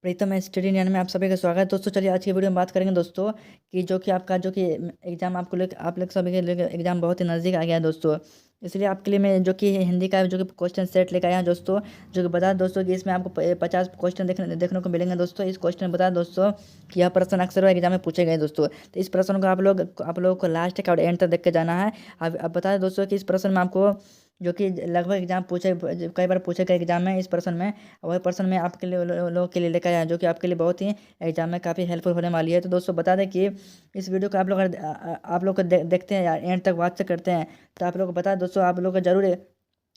प्रीतम study India में आप सभी का स्वागत है दोस्तों। चलिए आज की वीडियो में बात करेंगे दोस्तों कि जो कि आपका जो कि एग्ज़ाम आपको लेकर आप लोग सभी के लेकर एग्ज़ाम बहुत ही नज़दीक आ गया है दोस्तों। इसलिए आपके लिए मैं जो कि हिंदी का जो कि क्वेश्चन सेट लेकर आया हूं दोस्तों। जो कि बता दें दोस्तों कि इसमें आपको 50 क्वेश्चन देखने को मिलेंगे दोस्तों। इस क्वेश्चन में बता दें दोस्तों कि यह प्रश्न अक्सर एग्जाम में पूछे गए दोस्तों। तो इस प्रश्न को आप लोगों को लास्ट तक और एंड तक देख के जाना है। अब बता दें दोस्तों कि इस प्रश्न में आपको जो कि लगभग एग्जाम पूछे कई बार पूछे गए एग्जाम में इस प्रश्न में वही प्रश्न में आपके लिए लोगों के लिए लेकर आया जो कि आपके लिए बहुत ही एग्जाम में काफ़ी हेल्पफुल होने वाली है। तो दोस्तों बता दें कि इस वीडियो को आप लोग को देखते हैं या एंड तक वॉच करते हैं तो आप लोग को बता दें दोस्तों आप लोग को जरूर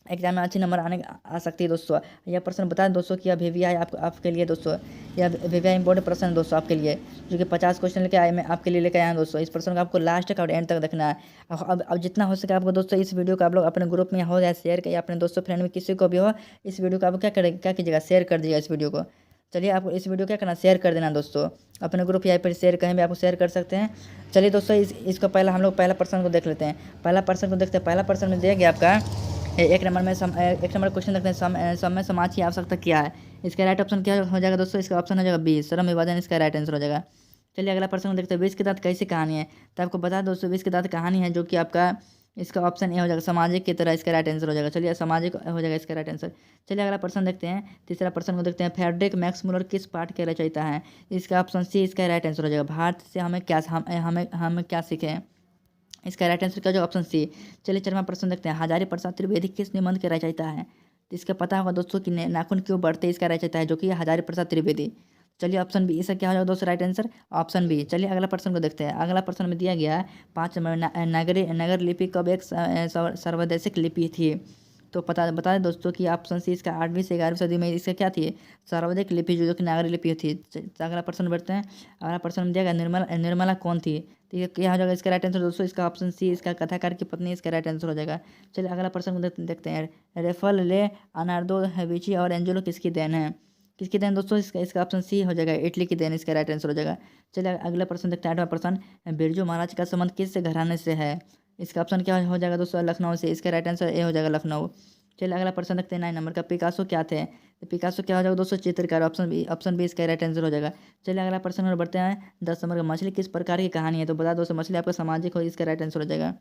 एग्जाम में अच्छे नंबर आ सकती है दोस्तों। यह प्रश्न बता दें दोस्तों कि यह वीवीआई आपके लिए दोस्तों, यह वीवीआई इंपॉर्टेंट प्रश्न है दोस्तों आपके लिए, जो कि 50 क्वेश्चन लेके आए मैं आपके लिए लेकर आया हूं दोस्तों। इस प्रश्न को आपको लास्ट तक और एंड तक देखना है। अब जितना हो सके आपको दोस्तों इस वीडियो को आप लोग अपने ग्रुप में हो या शेयर करिए, अपने दोस्तों फ्रेंड में किसी को भी हो इस वीडियो को आप क्या कीजिएगा, शेयर कर दीजिएगा इस वीडियो को। चलिए आपको इस वीडियो क्या करना, शेयर कर देना दोस्तों अपने ग्रुप या पर शेयर कहीं भी आपको शेयर कर सकते हैं। चलिए दोस्तों इसको पहला हम लोग पहला प्रश्न को देख लेते हैं। पहला प्रश्न को देखते हैं। पहला प्रश्न में दिया गया आपका एक नंबर क्वेश्चन देखते हैं। सम में समाज की आवश्यकता क्या है। इसका राइट ऑप्शन क्या हो जाएगा दोस्तों, इसका ऑप्शन हो जाएगा बी, श्रम विभाजन इसका राइट आंसर हो जाएगा। चलिए अगला प्रश्न देखते हैं। विष के दांत कैसी कहानी है। तो आपको बता दो दोस्तों विष के दांत कहानी है जो कि आपका इसका ऑप्शन ए हो जाएगा, सामाजिक की तरह इसका राइट आंसर हो जाएगा। चलिए सामाजिक हो जाएगा इसका राइट आंसर। चलिए अगला प्रश्न देखते हैं। तीसरा प्रश्न को देखते हैं। फ्रेडरिक मैक्स मुलर किस पाठ के रचयिता है। इसका ऑप्शन सी इसका राइट आंसर हो जाएगा। भारत से हमें क्या सीखें, इसका राइट आंसर क्या जो ऑप्शन सी। चलिए चरमा प्रश्न देखते हैं। हजारी प्रसाद त्रिवेदी किस निबंध के रचयिता है। तो इसका पता होगा दोस्तों कि नाखून क्यों बढ़ते इसका रचयिता है जो कि हजारी प्रसाद त्रिवेदी। चलिए ऑप्शन बी इसका क्या हो जाएगा दोस्तों राइट आंसर, ऑप्शन बी। चलिए अगला प्रश्न को देखते हैं। अगला प्रश्न में दिया गया है 5 नंबर नगर लिपि कब एक सर्वदेशिक लिपि थी। तो बता दें दोस्तों कि ऑप्शन सी इसका 8वीं से 11वीं सदी में इसका क्या थी, सर्वाधिक लिपि जो कि नागरी लिपि थी। अगला प्रश्न बढ़ते हैं। अगला प्रश्न में दिया गया निर्मला कौन थी। तो ये क्या हो जाएगा इसका राइट आंसर दोस्तों, इसका ऑप्शन सी इसका कथाकार की पत्नी इसका राइट आंसर हो जाएगा। चलिए अगला प्रश्न को देखते हैं। रेफल ले अनार्दो हैविची और एंजेलो किसकी देन है। किसकी देन दोस्तों, इसका ऑप्शन सी हो जाएगा, इटली की देन इसका राइट आंसर हो जाएगा। चलिए अगला प्रश्न देखते हैं। 8वां प्रश्न। बिरजू महाराज का संबंध किस घराने से है। इसका ऑप्शन क्या हो जाएगा दोस्तों, लखनऊ से। इसका राइट आंसर ए हो जाएगा, लखनऊ। चलिए अगला प्रश्न देखते हैं। 9 नंबर का। पिकासो क्या थे। तो पिकासो क्या हो जाएगा दोस्तों, चित्रकार। ऑप्शन बी इसका राइट आंसर हो जाएगा। चलिए अगला प्रश्न और बढ़ते हैं। 10 नंबर का। मछली किस प्रकार की कहानी है। तो बता दोस्तों मछली आपका सामाजिक हो, इसका राइट आंसर हो जाएगा।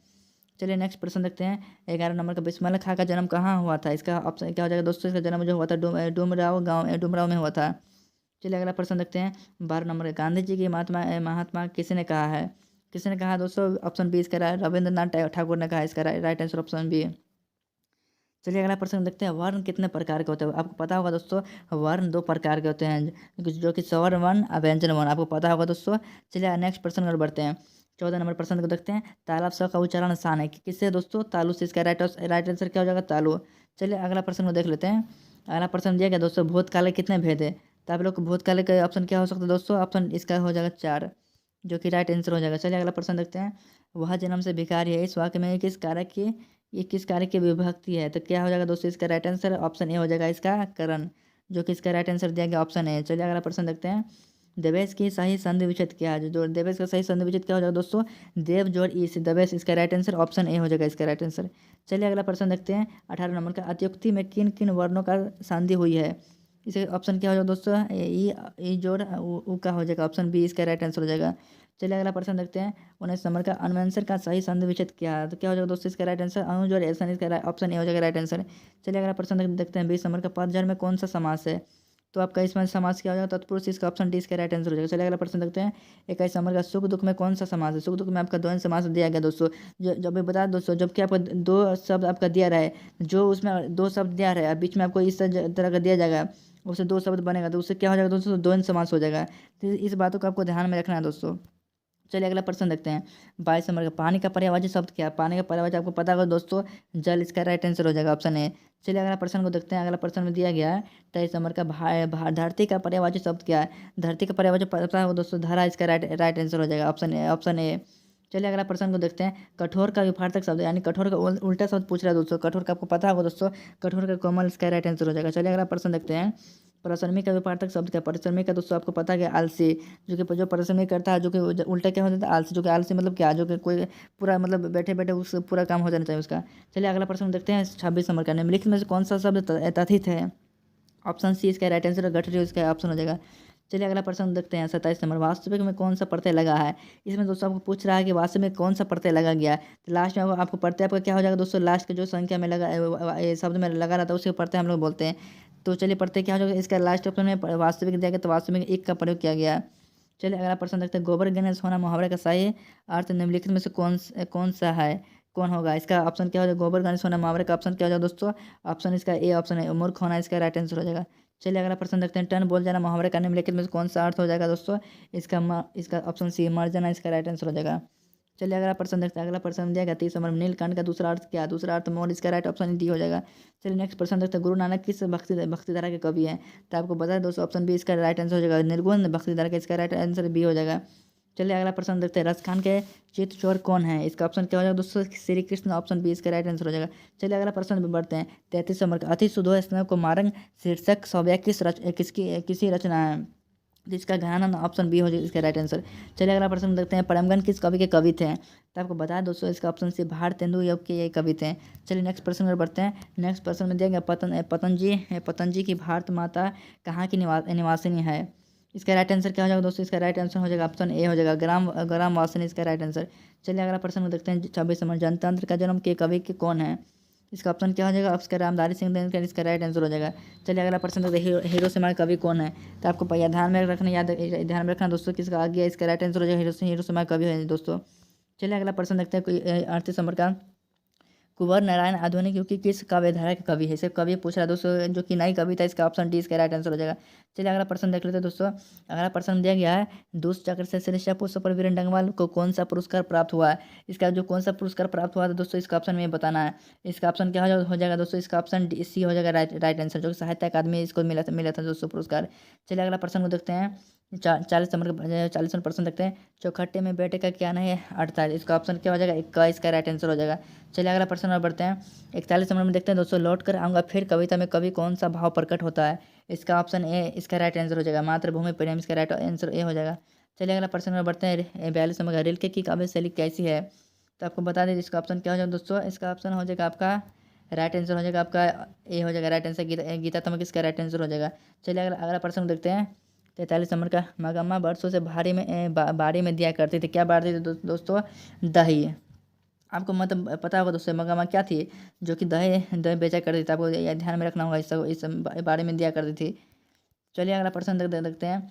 चलिए नेक्स्ट प्रश्न देखते हैं। 11 नंबर का। बिस्मिल्लाह खां का जन्म कहाँ हुआ था। इसका ऑप्शन क्या हो जाएगा दोस्तों, इसका जन्म जो हुआ था डुमराव में हुआ था। चलिए अगला प्रश्न देखते हैं। 12 नंबर का। गांधी जी की महात्मा किसने कहा है। किसने कहा दोस्तों, ऑप्शन बी इसका रविंद्रनाथ ठाकुर ने कहा, इसका राइट आंसर ऑप्शन बी है। चलिए अगला प्रश्न देखते हैं। वर्ण कितने प्रकार के होते हैं। आपको पता होगा दोस्तों वर्ण 2 प्रकार के होते हैं जो कि स्वर वर्ण और व्यंजन वर्ण, आपको पता होगा दोस्तों। चलिए नेक्स्ट प्रश्न और बढ़ते हैं। 14 नंबर प्रश्न को देखते हैं। तालाब स का उच्चारण आसान है किससे दोस्तों, तालु से। इसका राइट आंसर क्या हो जाएगा, तालु। चलिए अगला प्रश्न को देख लेते हैं। अगला प्रश्न दिया गया दोस्तों। भूतकाल के कितने भेद है। तो आप लोग को भूतकाल का ऑप्शन क्या हो सकता है दोस्तों, ऑप्शन इसका हो जाएगा 4, जो कि राइट आंसर हो जाएगा। चलिए अगला प्रश्न देखते हैं। वह जन्म से भिखारी है, इस वाक्य में किस कार्य की विभक्ति है। तो क्या हो जाएगा दोस्तों, इसका राइट आंसर ऑप्शन ए हो जाएगा, इसका करण, जो कि इसका राइट आंसर दिया गया ऑप्शन ए। चलिए अगला प्रश्न देखते हैं। देवेश की सही संधि विच्छेद क्या है। जो देवेश का सही संधि विच्छेद क्या हो जाएगा दोस्तों, देव जोड़ ई से देवेश, इसका राइट आंसर ऑप्शन ए हो जाएगा, इसका राइट आंसर। चलिए अगला प्रश्न देखते हैं। 18 नंबर का। अत्युक्ति में किन किन वर्णों का संधि हुई है। इसका ऑप्शन क्या हो जाएगा दोस्तों, ई जोड़ उ का हो जाएगा, ऑप्शन बी इसका राइट आंसर हो जाएगा। चलिए अगला प्रश्न देखते हैं। 19 नंबर का। अनुवंशर का सही संधि विच्छेद क्या है। तो क्या हो जाएगा दोस्तों, इसका राइट आंसर अनु जोड़ एसन, इसका ऑप्शन ए हो जाएगा, राइट आंसर। चलिए अगला प्रश्न देखते हैं। 20 नंबर का। पतझड़ में कौन सा समास है। तो आपका इसमें समास क्या हो जाएगा, तत्पुरुष, इसका ऑप्शन डी इसका राइट आंसर हो जाएगा। चलिए अगला प्रश्न देखते हैं। 21 नंबर का। सुख दुख में कौन सा समास है। सुख दुख में आपका द्वंद्व समास दिया गया दोस्तों। जब भी बता दोस्तों, जबकि आपको 2 शब्द आपका दिया रहा है, जो उसमें 2 शब्द दिया रहा है बीच में आपको इस तरह का दिया जाएगा, उससे 2 शब्द बनेगा तो उससे क्या हो जाएगा दोस्तों, द्वंद्व समास हो जाएगा। तो इस बातों को आपको ध्यान में रखना है दोस्तों। चलिए अगला प्रश्न देखते हैं। 22 नंबर का। पानी का पर्यायवाची शब्द क्या है। पानी का पर्यायवाची आपको पता होगा दोस्तों, जल, इसका राइट आंसर हो जाएगा, ऑप्शन ए। चलिए अगला प्रश्न को देखते हैं। अगला प्रश्न में दिया गया है 23 नंबर का। धरती का पर्यायवाची शब्द क्या है। धरती का पर्यायवाची पता होगा दोस्तों, धरा, इसका राइट आंसर हो जाएगा, ऑप्शन ए। चलिए अगला प्रश्न को देखते हैं। कठोर का विपरीतक शब्द, यानी कठोर का उल्टा शब्द पूछ रहा है दोस्तों। कठोर का आपको पता होगा दोस्तों, कठोर का कोमल, इसका राइट आंसर हो जाएगा। चलिए अगला प्रश्न देखते हैं। परिश्रमी का विपरीतक शब्द क्या। परिश्रमी का दोस्तों आपको पता है आलसी, जो परिश्रमी करता है, जो कि उल्टा क्या हो जाता है, आलसी। जो कि आलसी मतलब क्या, जो कि कोई पूरा मतलब बैठे बैठे उस पूरा काम हो जाना चाहिए उसका। चलिए अगला प्रश्न देखते हैं। 26 नंबर का। निम्नलिखित में से कौन सा शब्द तथित है। ऑप्शन सी इसका राइट आंसर, गठरी इसका ऑप्शन हो जाएगा। चलिए अगला प्रश्न देखते हैं 27 नंबर, वास्तविक में कौन सा प्रत्यय लगा है। इसमें दोस्तों आपको पूछ रहा है कि वास्तविक में कौन सा प्रत्यय लगा गया है। तो लास्ट में आपको प्रत्यय आपका क्या हो जाएगा दोस्तों, लास्ट के जो संख्या में लगा शब्द में लगा रहता है उसके प्रत्यय हम लोग बोलते हैं। तो चलिए प्रत्यय क्या हो जाएगा, इसका लास्ट ऑप्शन में वास्तविक दिया गया तो वास्तविक एक का प्रयोग किया गया। चलिए अगला प्रश्न देखते हैं, गोबर गणेश होना मुहावरे का सही अर्थ निम्नलिखित में से कौन सा है, कौन होगा। इसका ऑप्शन क्या हो जाएगा, गोबर गणेश होना मुहावरे का ऑप्शन क्या हो जाएगा दोस्तों, ऑप्शन इसका ए ऑप्शन है, मूर्ख होना इसका राइट आंसर हो जाएगा। चलिए अगला प्रश्न देखते हैं, टन बोल जाना मुहावरे का निम्नलिखित में से कौन सा अर्थ हो जाएगा दोस्तों, इसका ऑप्शन सी मर जाना इसका राइट आंसर हो जाएगा। चलिए अगला प्रश्न देखते हैं, अगला प्रश्न दिया गया 30 नंबर, नीलकंठ का दूसरा अर्थ क्या है, दूसरा अर्थ मोर, इसका राइट ऑप्शन डी हो जाएगा। चलिए नेक्स्ट प्रश्न देखते हैं, गुरु नानक किस भक्ति धारा के कवि हैं। तो आपको बता दें दोस्तों ऑप्शन बी इसका राइट आंसर हो जाएगा, निर्गुण भक्ति धारा का इसका राइट आंसर बी हो जाएगा। चलिए अगला प्रश्न देखते हैं, रसखान के चित्तचोर कौन है। इसका ऑप्शन क्या हो जाएगा दोस्तों, श्री कृष्ण, ऑप्शन बी इसका राइट आंसर हो जाएगा। चलिए अगला प्रश्न पे बढ़ते हैं, 33 नंबर, अति सुधो स्नेह को मारंग शीर्षक सौव्या किसी रचना है। जिसका घनानंद, ऑप्शन बी हो जाएगा इसका राइट आंसर। चलिए अगला प्रश्न देखते हैं, परमगन किस कवि के कवि थे। तो आपको बताया दोस्तों इसका ऑप्शन सी भारतेंदु योग के ये कवि थे। चलिए नेक्स्ट प्रश्न पर बढ़ते हैं, नेक्स्ट प्रश्न में दिया गया पतंजी की भारत माता कहाँ की निवासिनी है। इसका राइट आंसर क्या हो जाएगा दोस्तों, इसका राइट आंसर हो जाएगा ऑप्शन ए हो जाएगा, ग्राम वासिनी इसका राइट आंसर। चलिए अगला प्रश्न देखते हैं 26 नंबर, जनतंत्र का जन्म के कवि के कौन है। इसका ऑप्शन क्या हो जाएगा, इसका रामधारी सिंह दिनकर इसका राइट आंसर हो जाएगा। चलिए अगला प्रश्न देखते हैं, हिरोशिमा कवि कौन है। तो आपको ध्यान में रखना दोस्तों किसका आ गया, इसका राइट आंसर हो जाएगा हिरोशिमा कवि है दोस्तों। चलिए अगला प्रश्न देखते हैं, 38 नंबर का, कुंवर नारायण आधुनिक युग की किस काव्य धारा के कवि है। इसे कवि पूछ रहा है दोस्तों, जो कि नई कविता, इसका ऑप्शन डी इसका राइट आंसर हो जाएगा। चलिए अगला प्रश्न देख लेते हैं दोस्तों, अगला प्रश्न दिया गया है, दुष्ट चक्र से श्रेष्ठ पुष्प पर वीरेन डंगवाल को कौन सा पुरस्कार प्राप्त हुआ है। इसका जो कौन सा पुरस्कार प्राप्त हुआ है दोस्तों, इसका ऑप्शन में बताना है। इसका ऑप्शन क्या हो जाएगा दोस्तों, इसका ऑप्शन डी सी हो जाएगा राइट आंसर, जो कि साहित्य अकादमी इसको मिला था दोस्तों पुरस्कार। चलिए अगला प्रश्न को देखते हैं, 40 नंबर प्रश्न देखते हैं, चौखट्टे में बेटे का क्या नहीं अटता है। इसका ऑप्शन क्या हो जाएगा, इक्का इसका राइट आंसर हो जाएगा। चलिए अगला प्रश्न और बढ़ते हैं, 41 नंबर में देखते हैं दोस्तों, लौट कर आऊँगा फिर कविता में कवि कौन सा भाव प्रकट होता है। इसका ऑप्शन ए इसका राइट आंसर हो जाएगा, मातृभूमि प्रेम इसका राइट आंसर ए हो जाएगा। चलिए अगला प्रश्न में बढ़ते हैं, 42 नंबर, रिल्के की काव्य शैली कैसी है। तो आपको बता दें इसका ऑप्शन क्या हो जाएगा दोस्तों, इसका ऑप्शन हो जाएगा आपका राइट आंसर हो जाएगा आपका ए हो जाएगा राइट आंसर, गीता तमक इसका राइट आंसर हो जाएगा। चलिए अगला प्रश्न देखते हैं, 43 नंबर का, मगम्मा वर्षों से बाड़ी में दिया करती थी, क्या बांटती थी दोस्तों, दही। आपको मतलब पता होगा दोस्तों मगम्मा क्या थी, जो कि दही बेचा करती थी। आपको ध्यान में रखना होगा, इस बारे में दिया करती थी। चलिए अगला प्रश्न देखते हैं,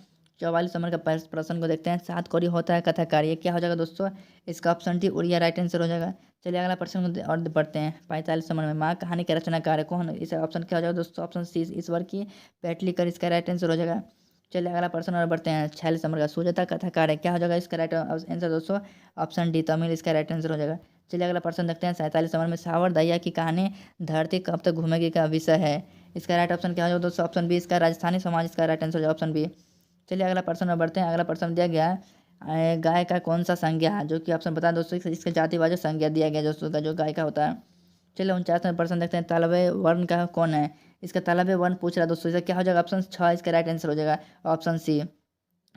44 नंबर का प्रश्न को देखते हैं, 7 कौड़ी होता है कथाकार, ये क्या हो जाएगा दोस्तों, इसका ऑप्शन डी उड़िया राइट आंसर हो जाएगा। चलिए अगला प्रश्न को और बढ़ते हैं, 45 नंबर में, माँ कहानी के रचनाकार कौन, इसका ऑप्शन क्या हो जाएगा दोस्तों, ऑप्शन सी ईश्वर की पेटलीकर इसका राइट आंसर हो जाएगा। चलिए अगला प्रश्न और बढ़ते हैं, 46 नंबर का, सुजाता कथाकार है, क्या हो जाएगा इसका राइट आंसर दोस्तों, ऑप्शन डी तमिल इसका राइट आंसर हो जाएगा। चलिए अगला प्रश्न देखते हैं, 47 नंबर में, सावर दैया की कहानी धरती कब तक घूमेगी का विषय है। इसका राइट ऑप्शन क्या हो जाएगा दोस्तों, ऑप्शन बी इसका राजस्थानी समाज इसका राइट आंसर हो जाएगा, ऑप्शन बी। चलिए अगला प्रश्न और बढ़ते हैं, अगला प्रश्न दिया गया है, गाय का कौन सा संज्ञा है, जो कि ऑप्शन बता दोस्तों, इसका जातिवाचक संज्ञा दिया गया दोस्तों का जो गाय का होता है। चलिए 49 नंबर प्रश्न देखते हैं, तालव्य वर्ण का कौन है। इसका तालव्य वर्ण पूछ रहा है दोस्तों, इसका क्या हो जाएगा, ऑप्शन 6 इसका राइट आंसर हो जाएगा, ऑप्शन सी।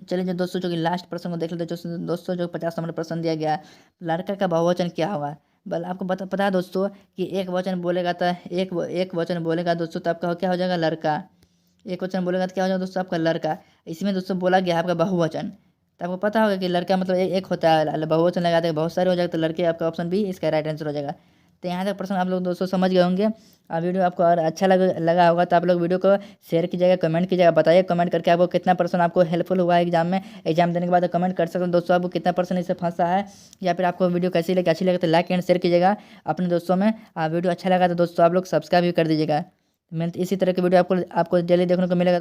चलिए जो दोस्तों जो कि लास्ट प्रश्न को देख लेते हैं दोस्तों, जो 50 नंबर प्रश्न दिया गया है, लड़का का बहुवचन क्या होगा। बल आपको पता है दोस्तों कि एक वचन बोलेगा तो एक वचन बोलेगा दोस्तों, तो आपका क्या हो जाएगा, लड़का। एक वचन बोलेगा तो क्या हो जाएगा दोस्तों, आपका लड़का। इसमें दोस्तों बोला गया है आपका बहुवचन, तो आपको पता होगा कि लड़का मतलब एक होता है, बहुवचन लगाते हैं बहुत सारे हो जाएगा, तो लड़के आपका ऑप्शन बी इसका राइट आंसर हो जाएगा। तो यहाँ तक प्रश्न आप लोग दोस्तों समझ गए होंगे। वीडियो आपको और अच्छा लगा होगा तो आप लोग वीडियो को शेयर कीजिएगा, कमेंट कीजिएगा, बताइए कमेंट करके आपको कितना परसेंट आपको हेल्पफुल हुआ है एग्जाम में। एग्जाम देने के बाद कमेंट कर सकते हैं दोस्तों, आपको कितना परसेंट इससे फंसा है, या फिर आपको वीडियो कैसी लगी, अच्छी लगे तो लाइक एंड शेयर कीजिएगा अपने दोस्तों में। वीडियो अच्छा लगा तो दोस्तों आप लोग सब्सक्राइब भी कर दीजिएगा। मैं इसी तरह की वीडियो आपको डेली देखने को मिलेगा।